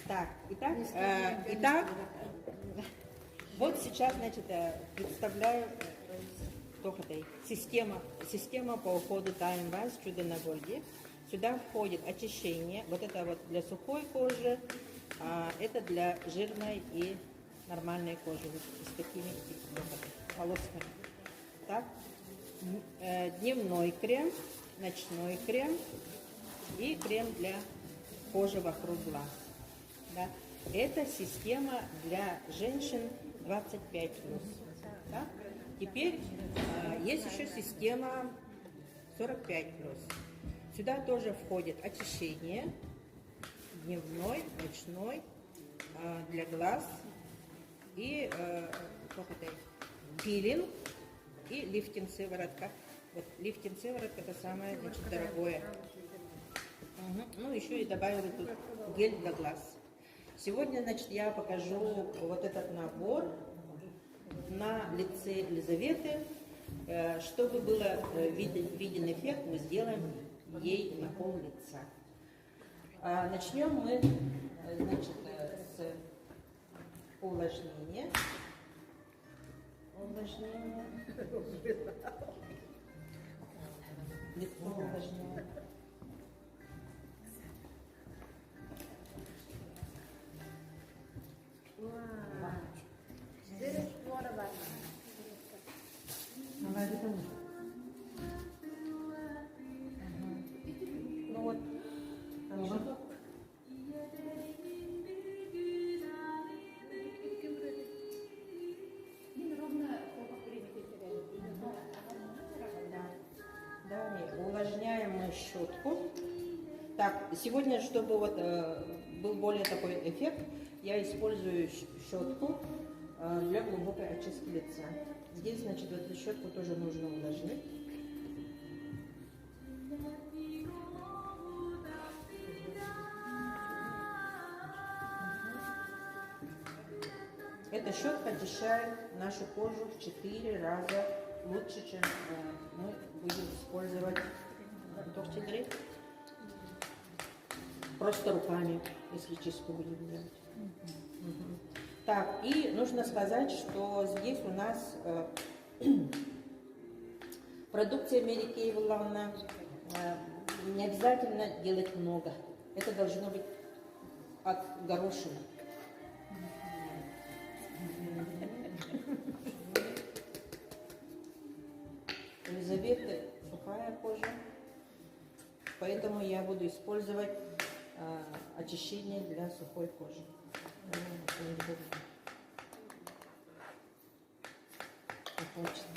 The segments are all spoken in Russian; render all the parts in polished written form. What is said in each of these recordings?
Так, итак, вот сейчас, значит, представляю система по уходу Time Wise чудо на Volге. Сюда входит очищение, вот это вот для сухой кожи, а это для жирной и нормальной кожи, вот с такими полосками. Так, дневной крем, ночной крем и крем для кожи вокруг глаз. Да? Это система для женщин 25+. Да? Теперь есть еще система 45+. Сюда тоже входит очищение, дневной, ночной, для глаз и пилинг и лифтинг сыворотка. Вот лифтинг сыворотка это самое, значит, дорогое. Ну, еще и добавила тут гель для глаз. Сегодня, значит, я покажу вот этот набор на лице Елизаветы. Чтобы было виден эффект, мы сделаем ей на пол лица. Начнем мы, значит, с увлажнения. Лицо увлажнения. Ну вот, далее увлажняем мы щетку. Так, сегодня, чтобы вот был более такой эффект, я использую щетку для глубокой очистки лица. Здесь, значит, эту щетку тоже нужно увлажнить. Эта щетка очищает нашу кожу в 4 раза лучше, чем мы будем использовать торчедры. Просто руками, если чистку будем делать. Так, и нужно сказать, что здесь у нас продукция Mary Kay Волна, не обязательно делать много. Это должно быть от горошины. У Елизаветы сухая кожа, поэтому я буду использовать очищение для сухой кожи. Отлично.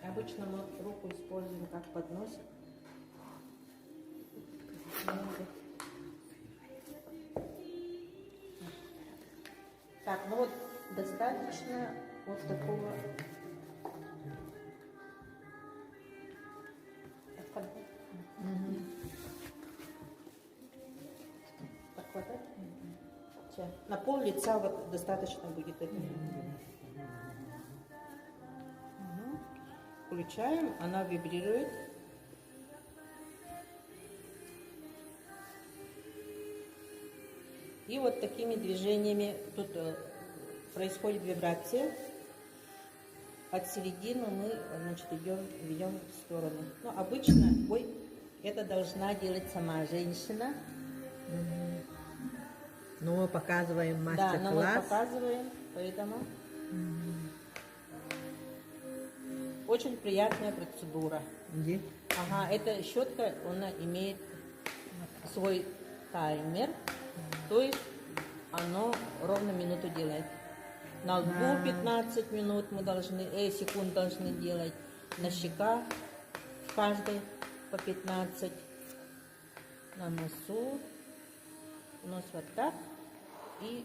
Обычно мы руку используем как подносик. Так, ну вот достаточно вот такого. Так хватает? На пол лица вот достаточно будет этого. Включаем, она вибрирует. И вот такими движениями тут происходит вибрация. От середины мы, значит, ведем в сторону. Но обычно, это должна делать сама женщина. Но мы показываем мастер-класс. Да, но мы показываем, поэтому очень приятная процедура. Где? Ага, эта щетка, она имеет свой таймер, то есть оно ровно минуту делает. На лбу 15 минут мы должны, секунд должны делать, на щеках в каждой по 15, на носу, нос вот так и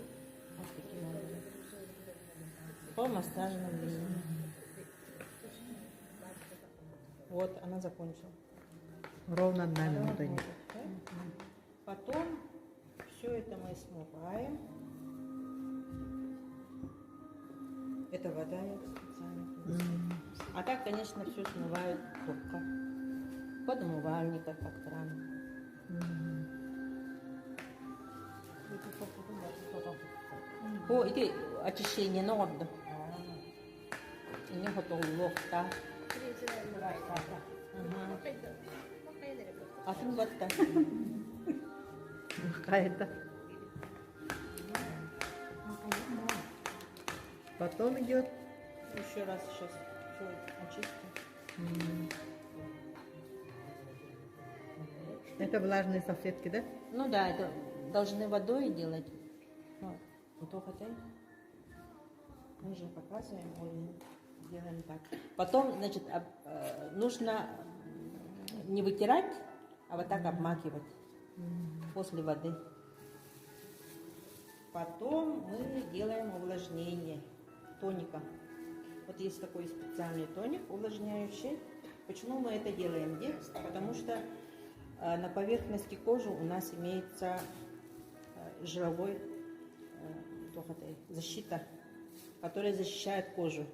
вот таким образом, по массажным линиям. Вот, она закончила. Ровно 1 минута. Потом все это мы смываем. Это вода я специально. А так, конечно, все смывают хлопка. Под умывальником, как кран. О, иди очищение норда. Ini hotolog ta. Афин батта. Какая-то. Потом идет. Еще раз сейчас все очистим. Это влажные салфетки, да? Ну да, это должны водой делать. Вот хотя мы же показываем, делаем так. Потом, значит, нужно не вытирать, а вот так обмакивать после воды. Потом мы делаем увлажнение тоником. Вот есть такой специальный тоник увлажняющий. Почему мы это делаем? Потому что на поверхности кожи у нас имеется жировой защита, которая защищает кожу.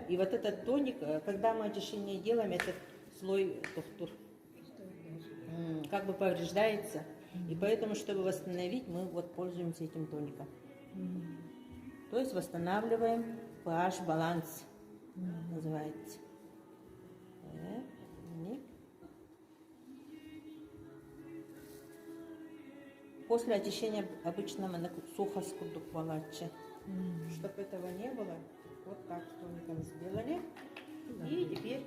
И вот этот тоник, когда мы очищение делаем, этот слой как бы повреждается. И поэтому, чтобы восстановить, мы вот пользуемся этим тоником. То есть восстанавливаем pH баланс, называется. После очищения обычно мы сухо скудуквалаче. Чтобы этого не было, вот так тоником сделали. И теперь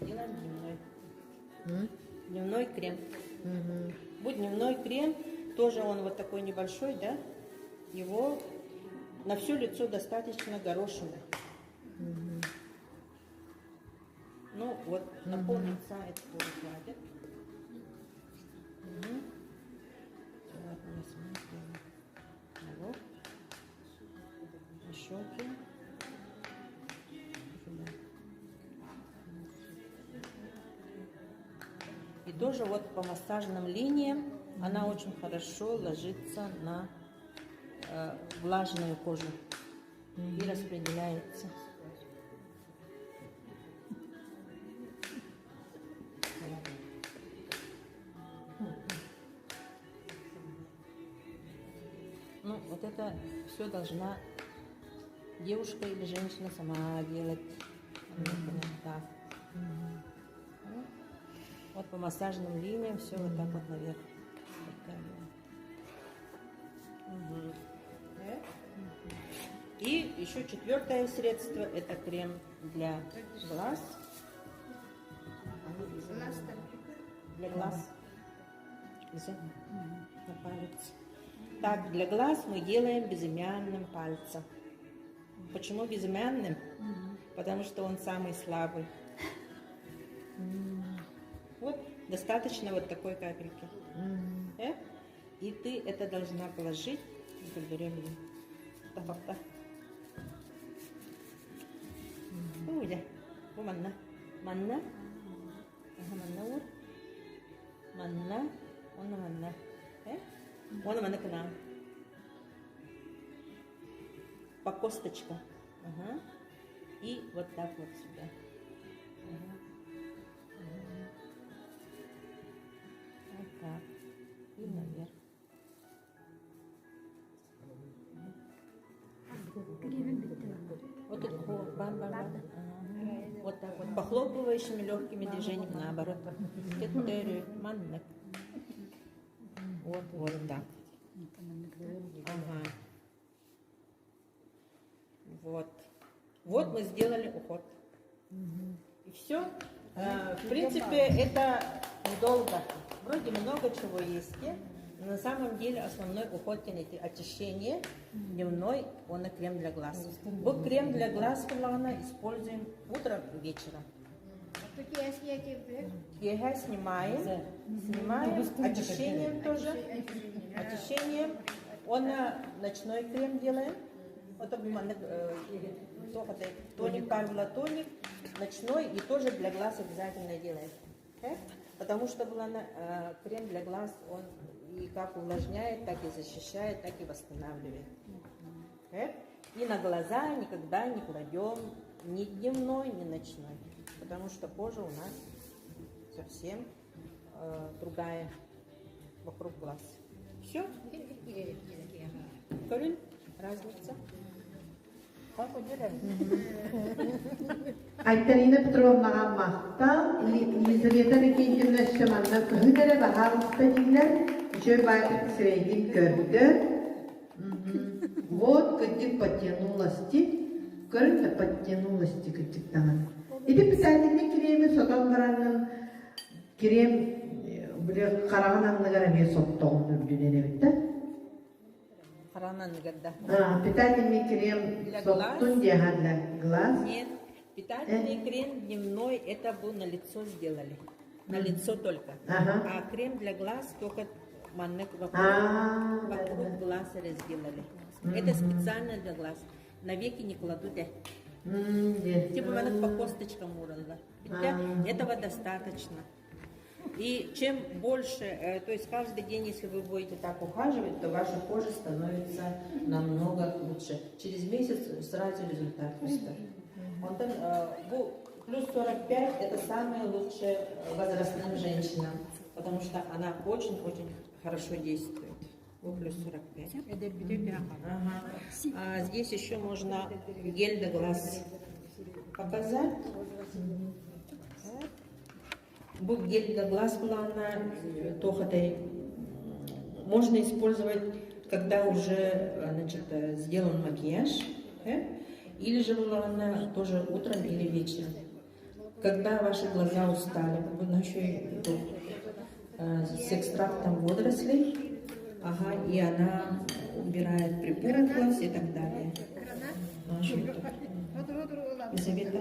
делаем дневной. Дневной крем. Вот дневной крем, тоже он вот такой небольшой, да? Его на все лицо достаточно горошины. Ну вот, на пол лица это тоже хватит. Щеки. И тоже вот по массажным линиям она очень хорошо ложится на влажную кожу и распределяется. Ну, вот это все должна девушка или женщина сама делать. Так. Вот по массажным линиям все вот так вот наверх. И еще четвертое средство, это крем для глаз. Для глаз. На палец. Так, для глаз мы делаем безымянным пальцем. Почему безымянным? Потому что он самый слабый. Вот, достаточно вот такой капельки. И ты это должна положить в гардеробе. Уля, манна, манна, манна, манна, он манна, он манна к нам. По косточкам. И вот так вот сюда. Вот так. И наверх. Вот это вот так вот. Похлопывающими легкими движениями наоборот. Вот так. Ага. Вот мы сделали уход. И все. В принципе, это недолго. Вроде много чего есть. Но на самом деле основной уход – очищение дневной, он и крем для глаз. Вот крем для глаз используем утром и вечером. Кеха снимаем, очищением тоже. Очищением. Он ночной крем делаем. Вот тоник, карвла тоник, ночной и тоже для глаз обязательно делаем. Потому что крем для глаз, он и как увлажняет, так и защищает, так и восстанавливает. И на глаза никогда не кладем ни дневной, ни ночной. Потому что кожа у нас совсем другая вокруг глаз. Все? Корень? Разница? Айтарина Петровнаға мақтал, Елизавета Викентьевна Шаманна күхідері бағалықта дейілер, жөй байқық сірейден көрді. Вот, кыдик подтянулости, көрді подтянулости кыдик тағын. Еді писательный керемі содан баранын керем біле қараған аңлығар әме соттауын үрдінен әбітті. Харанан гадда. Питательный крем Для соттун для глаз. Нет, питательный крем дневной, это бы на лицо сделали. На лицо только. Ага. А крем для глаз только маннек вокруг глаза сделали. Это специально для глаз. Навеки не кладут. Типа маннек по косточкам урала. Этого достаточно. И чем больше, то есть каждый день, если вы будете так ухаживать, то ваша кожа становится намного лучше. Через месяц сразу результат выставит. Плюс 45 это самое лучшее возрастным женщинам, потому что она очень-очень хорошо действует. Плюс 45. Ага. А здесь еще можно гель для глаз показать. Будет гель для глаз плана, можно использовать, когда уже сделан макияж, или же плана тоже утром или вечером. Когда ваши глаза устали, еще с экстрактом водорослей, и она убирает припухлый глаз и так далее. Елизавета,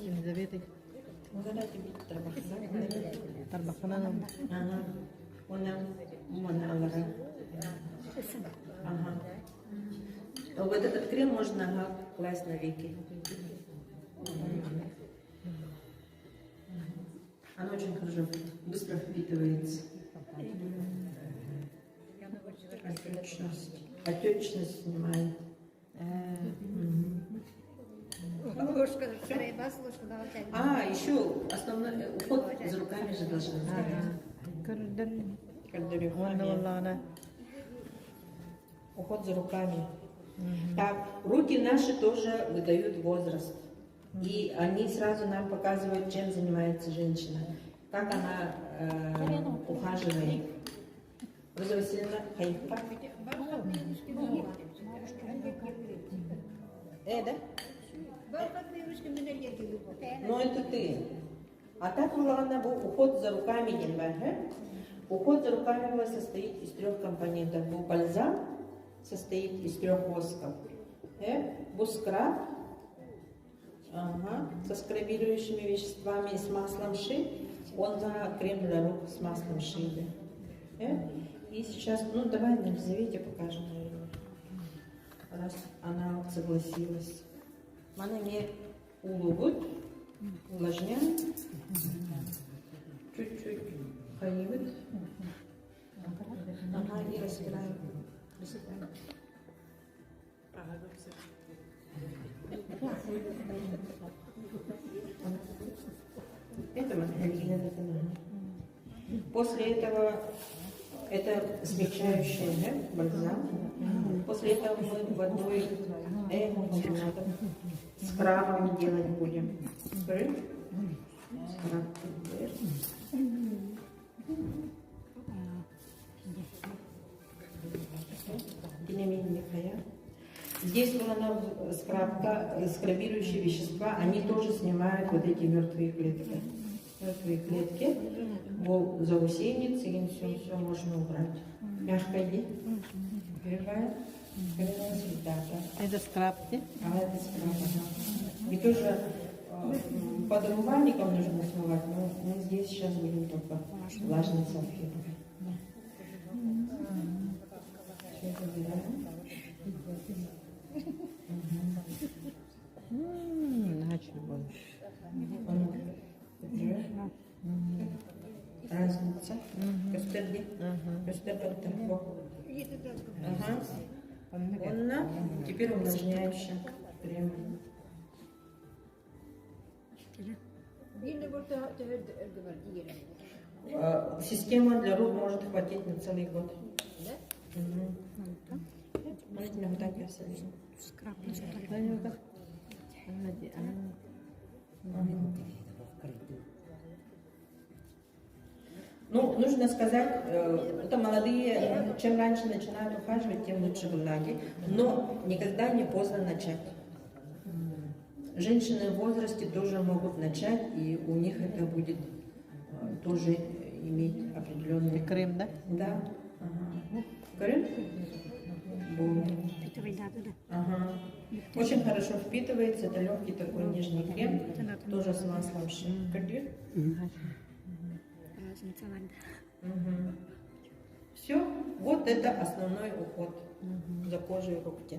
Елизавета. Тарбаханан. Вот этот крем можно класть на веки. Оно очень хорошо, быстро впитывается. Отечность снимает. Еще основной уход за руками же должен быть. Уход за руками. Так, руки наши тоже выдают возраст. И они сразу нам показывают, чем занимается женщина. Как она ухаживает. Роза Васильевна, хайка. Да? Ну это ты. А так она был уход за руками. Уход за руками состоит из 3 компонентов. Бальзам состоит из 3 восков. Скраб со скрабирующими веществами и с маслом ши. Он крем для рук с маслом ши. И сейчас, давай на Елизавете покажем, раз она согласилась. Она мне увлажняет, чуть-чуть хаивит, и растираем. Это после этого это смягчающее, бальзам. После этого мы водой скрабом делать будем. Скраб. Здесь скрабирующие вещества, они тоже снимают вот эти мертвые клетки. Мертвые клетки, заусенец, и все можно убрать. Мягко иди. Перебивает. Это скраб, да? Это скраб, И тоже под умывальником нужно смывать, но мы здесь сейчас будем только влажной салфеткой. Все забираем. Разница. Gösterdi. Göster bakalım. Онна, теперь увлажняющий крем. Система для рук может хватить на целый год. Можете мне вот так я сажу. Ну, нужно сказать, это молодые, чем раньше начинают ухаживать, тем лучше влаги, но никогда не поздно начать. Женщины в возрасте тоже могут начать, и у них это будет тоже иметь определенный... Крем, да? Да. Ага. Крем? Ага. Очень хорошо впитывается, это легкий такой нежный крем, тоже с маслом шикарный. Все, вот это основной уход за кожей руки.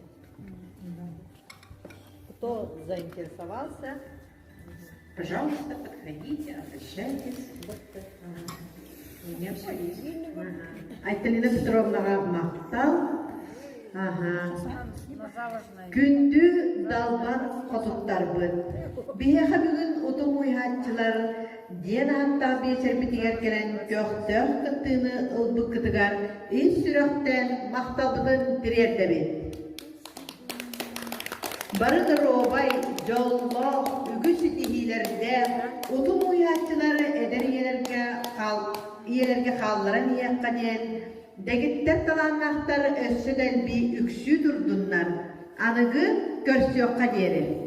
Кто заинтересовался, Пожалуйста, подходите, обращайтесь. У меня все есть. Айталина Петровнаға мақтал. Күнді далбан қотуттар бұд. Бейеға бүгін ұтым ұйхатчылар ден атта бейсер бітігер керен көқтөк күттіні ұлбы күтігар үй сүрөктен мақтабыдың дірерді бет. Барыdır obay, jollo, ügüs itihilerde, utum uyatçıları iyelerge kallara niyakkanen, degitler talanaktar össüdel bir üksü durdunlar, anıgı görsüyokka deri.